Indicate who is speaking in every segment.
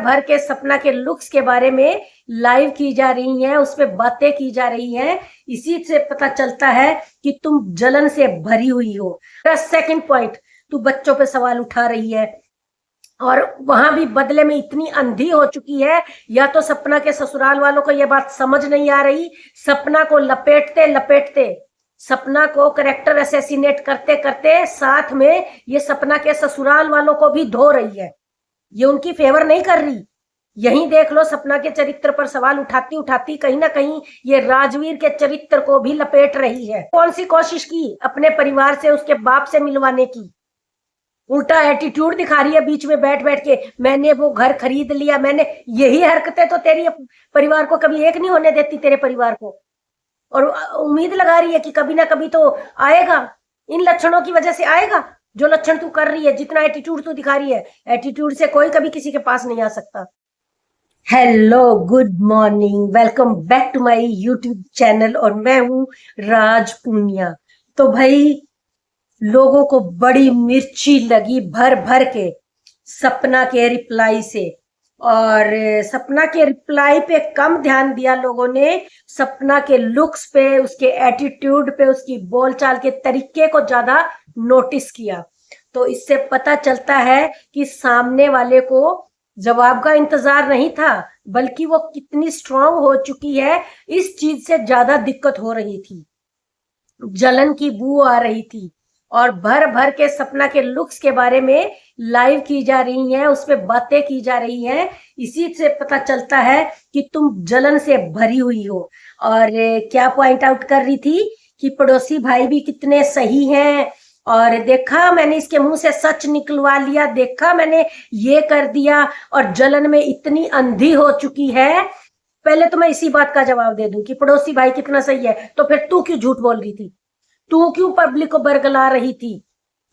Speaker 1: भर के सपना के लुक्स के बारे में लाइव की जा रही हैं, उस पे बातें की जा रही हैं। इसी से पता चलता है कि तुम जलन से भरी हुई हो। सेकंड पॉइंट, तू बच्चों पे सवाल उठा रही है और वहां भी बदले में इतनी अंधी हो चुकी है। या तो सपना के ससुराल वालों को यह बात समझ नहीं आ रही, सपना को लपेटते लपेटते, सपना को कैरेक्टर असैसिनेट करते करते साथ में ये सपना के ससुराल वालों को भी धो रही है। ये उनकी फेवर नहीं कर रही। यहीं देख लो, सपना के चरित्र पर सवाल उठाती उठाती कहीं ना कहीं ये राजवीर के चरित्र को भी लपेट रही है। कौन सी कोशिश की अपने परिवार से, उसके बाप से मिलवाने की, उल्टा एटीट्यूड दिखा रही है बीच में बैठ बैठ के, मैंने वो घर खरीद लिया, मैंने। यही हरकतें तो तेरी परिवार को कभी एक नहीं होने देती, तेरे परिवार को। और उम्मीद लगा रही है कि कभी ना कभी तो आएगा, इन लक्षणों की वजह से आएगा जो लक्षण तू कर रही है, जितना एटीट्यूड तू दिखा रही है। एटीट्यूड से कोई कभी किसी के पास नहीं आ सकता। Hello, good morning, welcome back to my YouTube channel और मैं हूं राज पूनिया। तो भाई, लोगों को बड़ी मिर्ची लगी भर भर के सपना के रिप्लाई से, और सपना के रिप्लाई पे कम ध्यान दिया लोगों ने, सपना के लुक्स पे, उसके एटीट्यूड पे, उसकी बोलचाल के तरीके को ज्यादा नोटिस किया। तो इससे पता चलता है कि सामने वाले को जवाब का इंतजार नहीं था, बल्कि वो कितनी स्ट्रांग हो चुकी है, इस चीज से ज्यादा दिक्कत हो रही थी। जलन की बू आ रही थी और भर भर के सपना के लुक्स के बारे में लाइव की जा रही हैं, उस पे बातें की जा रही हैं। इसी से पता चलता है कि तुम जलन से भरी हुई हो। और क्या पॉइंट आउट कर रही थी कि पड़ोसी भाई भी कितने सही हैं, और देखा मैंने इसके मुंह से सच निकलवा लिया, देखा मैंने ये कर दिया, और जलन में इतनी अंधी हो चुकी है। पहले तो मैं इसी बात का जवाब दे दूं कि पड़ोसी भाई कितना सही है, तो फिर तू क्यों झूठ बोल रही थी? तू क्यों पब्लिक को बरगला रही थी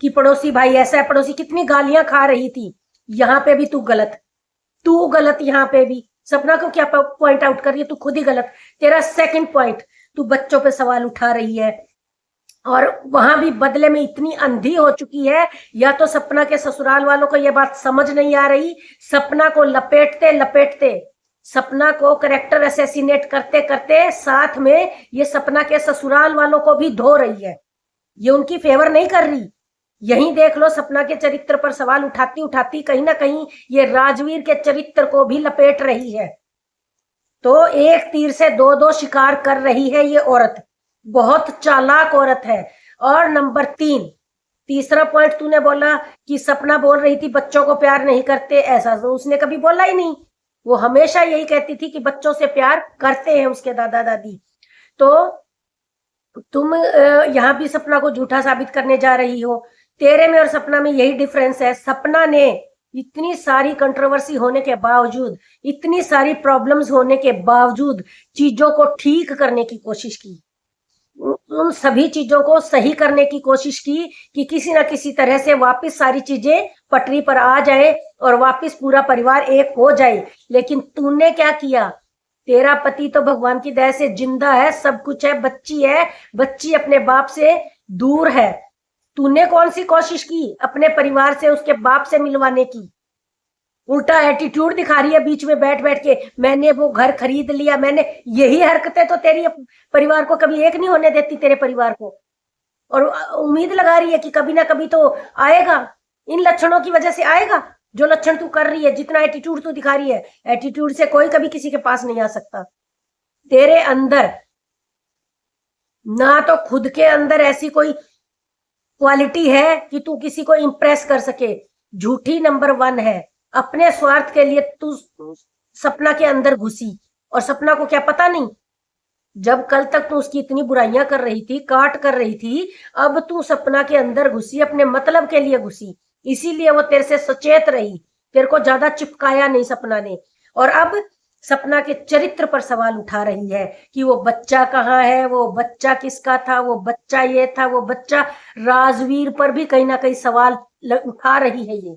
Speaker 1: कि पड़ोसी भाई ऐसा है, पड़ोसी कितनी गालियां खा रही थी? यहाँ पे भी तू गलत, तू गलत। यहाँ पे भी सपना को क्या पॉइंट आउट कर रही है? तू खुद ही गलत। तेरा सेकंड पॉइंट, तू बच्चों पे सवाल उठा रही है और वहां भी बदले में इतनी अंधी हो चुकी है। या तो सपना के ससुराल वालों को यह बात समझ नहीं आ रही, सपना को लपेटते लपेटते, सपना को कैरेक्टर असैसिनेट करते करते साथ में ये सपना के ससुराल वालों को भी धो रही है। ये उनकी फेवर नहीं कर रही। यहीं देख लो, सपना के चरित्र पर सवाल उठाती उठाती कहीं ना कहीं ये राजवीर के चरित्र को भी लपेट रही है। तो एक तीर से दो शिकार कर रही है ये औरत, बहुत चालाक औरत है। और नंबर तीसरा पॉइंट तूने बोला कि सपना बोल रही थी बच्चों को प्यार नहीं करते, ऐसा तो उसने कभी बोला ही नहीं। वो हमेशा यही कहती थी कि बच्चों से प्यार करते हैं उसके दादा दादी। तो तुम यहाँ भी सपना को झूठा साबित करने जा रही हो। तेरे में और सपना में यही डिफरेंस है। सपना ने इतनी सारी कंट्रोवर्सी होने के बावजूद, इतनी सारी प्रॉब्लम्स होने के बावजूद चीजों को ठीक करने की कोशिश की, उन सभी चीजों को सही करने की कोशिश की कि किसी ना किसी तरह से वापस सारी चीजें पटरी पर आ जाए और वापस पूरा परिवार एक हो जाए। लेकिन तूने क्या किया? तेरा पति तो भगवान की दया से जिंदा है, सब कुछ है, बच्ची है, बच्ची अपने बाप से दूर है। तूने कौन सी कोशिश की अपने परिवार से, उसके बाप से मिलवाने की? उल्टा एटीट्यूड दिखा रही है बीच में बैठ बैठ के, मैंने वो घर खरीद लिया, मैंने। यही हरकतें तो तेरी परिवार को कभी एक नहीं होने देती, तेरे परिवार को। और उम्मीद लगा रही है कि कभी ना कभी तो आएगा, इन लक्षणों की वजह से आएगा जो लक्षण तू कर रही है, जितना एटीट्यूड तू दिखा रही है। एटीट्यूड से कोई कभी किसी के पास नहीं आ सकता। तेरे अंदर ना तो खुद के अंदर ऐसी कोई क्वालिटी है कि तू किसी को इंप्रेस कर सके। झूठी नंबर 1 है। अपने स्वार्थ के लिए तू सपना के अंदर घुसी, और सपना को क्या पता नहीं? जब कल तक तू उसकी इतनी बुराइयां कर रही थी, काट कर रही थी, अब तू सपना के अंदर घुसी, अपने मतलब के लिए घुसी। इसीलिए वो तेरे से सचेत रही, तेरे को ज्यादा चिपकाया नहीं सपना ने। और अब सपना के चरित्र पर सवाल उठा रही है कि वो बच्चा कहाँ है, वो बच्चा किसका था, वो बच्चा ये था, वो बच्चा। राजवीर पर भी कहीं ना कहीं सवाल उठा रही है। ये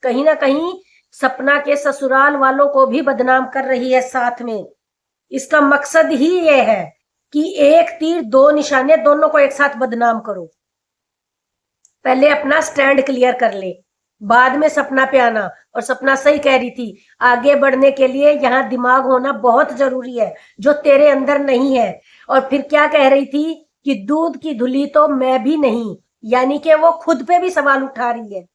Speaker 1: कहीं ना कहीं सपना के ससुराल वालों को भी बदनाम कर रही है साथ में। इसका मकसद ही ये है कि एक तीर दो निशाने, दोनों को एक साथ बदनाम करो। पहले अपना स्टैंड क्लियर कर ले। बाद में सपना पे आना। और सपना सही कह रही थी, आगे बढ़ने के लिए यहाँ दिमाग होना बहुत जरूरी है, जो तेरे अंदर नहीं है। और फिर क्या कह रही थी कि दूध की धुली तो मैं भी नहीं, यानी कि वो खुद पे भी सवाल उठा रही है।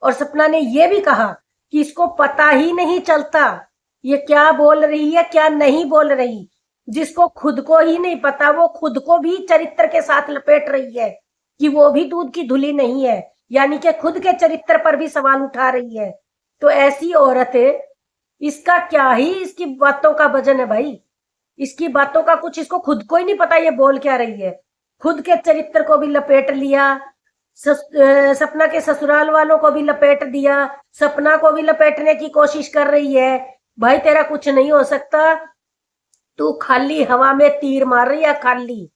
Speaker 1: और सपना ने ये भी कहा कि इसको पता ही नहीं चलता ये क्या बोल रही है क्या नहीं बोल रही। जिसको खुद को ही नहीं पता वो खुद को भी चरित्र के साथ लपेट रही है कि वो भी दूध की धुली नहीं है, यानी कि खुद के चरित्र पर भी सवाल उठा रही है। तो ऐसी औरत है, इसका क्या ही इसकी बातों का वजन है भाई। इसकी बातों का कुछ इसको खुद को ही नहीं पता ये बोल क्या रही है। खुद के चरित्र को भी लपेट लिया, सपना के ससुराल वालों को भी लपेट दिया, सपना को भी लपेटने की कोशिश कर रही है। भाई तेरा कुछ नहीं हो सकता, तू खाली हवा में तीर मार रही है खाली,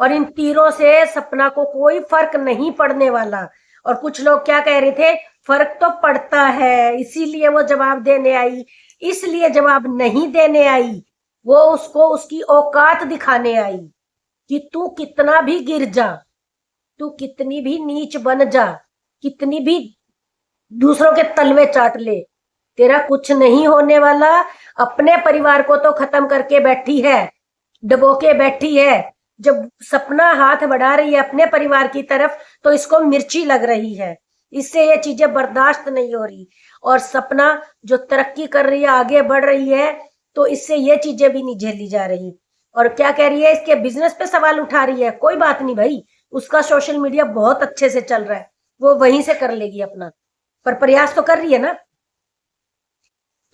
Speaker 1: और इन तीरों से सपना को कोई फर्क नहीं पड़ने वाला। और कुछ लोग क्या कह रहे थे, फर्क तो पड़ता है, इसीलिए वो जवाब देने आई। इसलिए जवाब नहीं देने आई, वो उसको उसकी औकात दिखाने आई कि तू कितना भी गिर जा, तू कितनी भी नीच बन जा, कितनी भी दूसरों के तलवे चाट ले, तेरा कुछ नहीं होने वाला। अपने परिवार को तो खत्म करके बैठी है, डबो के बैठी है। जब सपना हाथ बढ़ा रही है अपने परिवार की तरफ तो इसको मिर्ची लग रही है, इससे ये चीजें बर्दाश्त नहीं हो रही। और सपना जो तरक्की कर रही है, आगे बढ़ रही है, तो इससे ये चीजें भी नहीं झेली जा रही। और क्या कह रही है, इसके बिजनेस पे सवाल उठा रही है। कोई बात नहीं भाई, उसका सोशल मीडिया बहुत अच्छे से चल रहा है, वो वहीं से कर लेगी अपना, पर प्रयास तो कर रही है ना।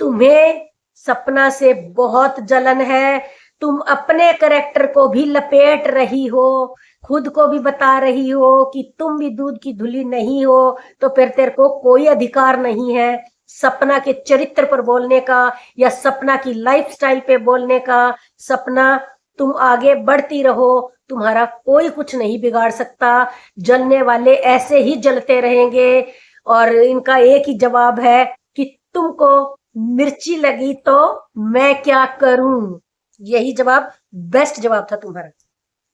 Speaker 1: तुम्हें सपना से बहुत जलन है, तुम अपने कैरेक्टर को भी लपेट रही हो, खुद को भी बता रही हो कि तुम भी दूध की धुली नहीं हो, तो फिर तेरे को कोई अधिकार नहीं है सपना के चरित्र पर बोलने का या सपना की लाइफस्टाइल पे बोलने का। सपना, तुम आगे बढ़ती रहो, तुम्हारा कोई कुछ नहीं बिगाड़ सकता। जलने वाले ऐसे ही जलते रहेंगे। और इनका एक ही जवाब है कि तुमको मिर्ची लगी तो मैं क्या करूं। यही जवाब बेस्ट जवाब था तुम्हारा।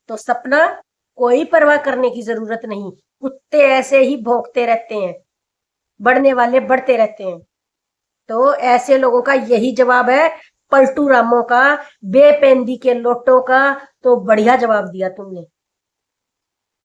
Speaker 1: तो सपना, कोई परवाह करने की जरूरत नहीं, कुत्ते ऐसे ही भौंकते रहते हैं, बढ़ने वाले बढ़ते रहते हैं। तो ऐसे लोगों का यही जवाब है, पलटू रामों का, बेपेंदी के लोटों का। तो बढ़िया जवाब दिया तुमने।